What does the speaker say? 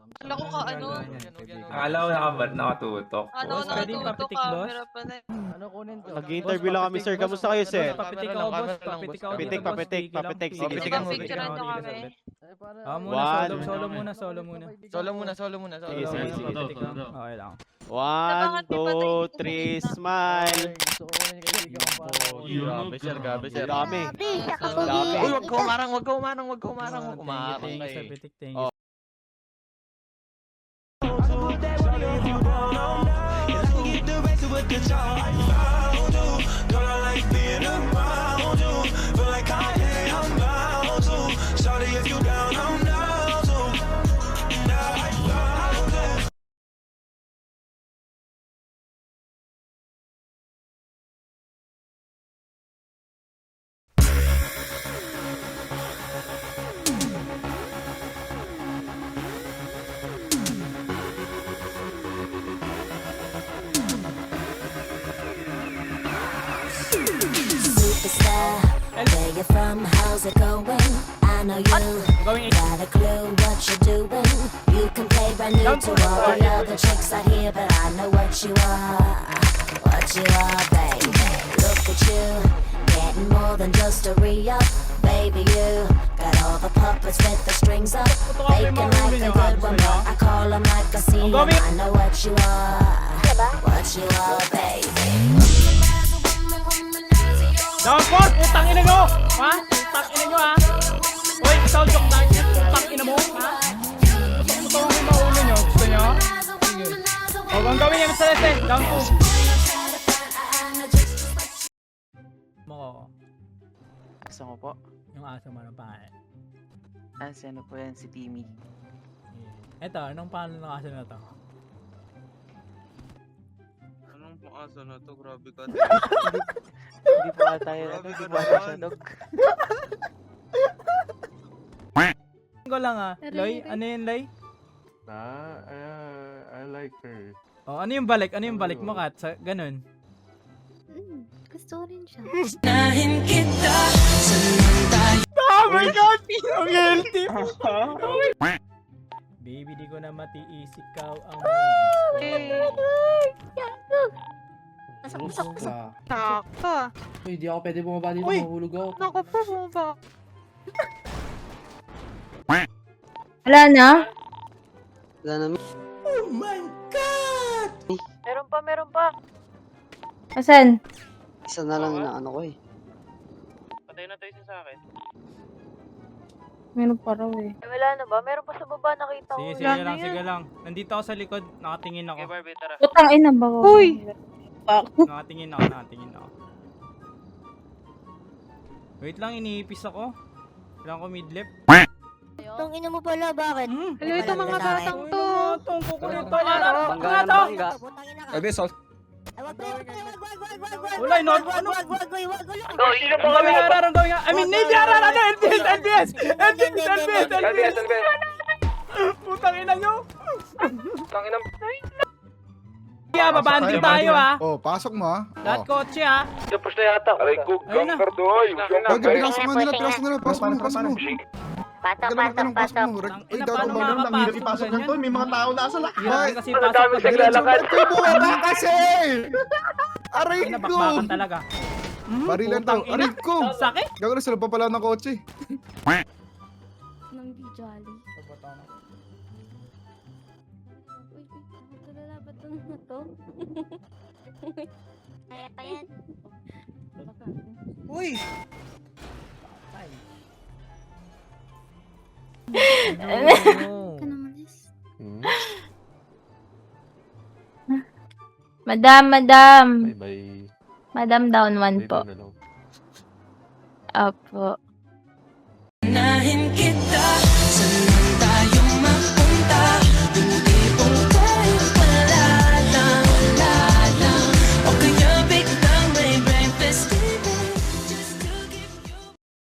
Akala ko ka ano. Akala ko nakatutok. Ano, natututo camera pala. Ano kunin to? Nag-interview lang kami, sir. Kamusta kayo, sir? Papitik ako, boss. Papitik ako. Papitik. Sige, Sige, sige. picturean nyo kami. Muna, solo muna. Sige, sige. Okay lang. 1, 2, 3, smile. Gusto ko kunin yung kaibigan ko para. Grabe, sir. Dami. Dami. Uy, wag ka umarang. Thank you, sir. Pitik, thank you. Superstar, where you from? How's it going? I know you got a clue what you're doing. You can play brand new to all the other chicks out here, but I know what you are, baby. Look at you, getting more than just a re-up. Baby, you got all the puppets with the strings up, faking like a good one, but I call them like I see 'em. I know what you are, baby. Downford, putang ina nyo! Ha? Putang ina nyo, ha? Uy, sound joke na yun. Putang ina mo, ha? Gusto ko yung maulo nyo. Gusto nyo? Sige. O, ang gawin yan sa lesson. Downford. Mo. Gusto ko po. Yung aso mo ng pangalan. Ano po yan? Si Timmy. Eto, anong pangalan ng aso na to? Anong aso na to? Grabe ka. Hindi po tayo, hindi po siya dog. Ko lang ah. Loy, ano yun, Loy? I like her. Oh, ano yung balik? Ano yung balik mo, Kat? Sa, ganun. Gusto ko rin siya. Oh my God! Ang guilty! Baby, di ko na matiis. Ikaw ang Pasok. Taka. Uy, di ako pwede bumaba dito. Uy! Mahulog ako. Naku po, bumaba. Wala na? Meron pa. Asan? Isa na lang na ano ko eh. Patay na tayo sa akin. Meron pa raw eh. Wala na ba? Meron pa sa baba, nakita ko. Sige lang. Nandito ako sa likod. Nakatingin ako. Okay, Barbie, tara. Putang ina ba ko? Uy! Nakatingin ako. Wait lang, iniipis ako. Kailangan ko midlip. Tong ina mo pala, bakit? Hello, ito mga batang to. Itong kukulit to. Bangga na bangga. Wala, not. Ano? Ang gawin nga. I mean, Navy Arar. Ano? LBS. Putang ina nyo. Kaya, babanding tayo ha. Oh, pasok mo ha. Lahat kotse ha. Tapos na yata. Aray ko, Ayun na. Gardoy. Pinasok mo nila. Pasok mo. Patok. Uy, Paano makakapasok ganyan? May mga tao nasa Hirap lakay. kasi pasok pag naglalakad. Uy, bumaba kasi! Aray ko! Nabakbakan talaga. Barilan to. Aray ko! Sakit. Gagawin sila pa pala ng kotse. Nang di jolly. Uy, tulala ba ito na to? Kaya pa yan. Uy. Ka naman is. Madam. Bye. Madam down one po. Opo.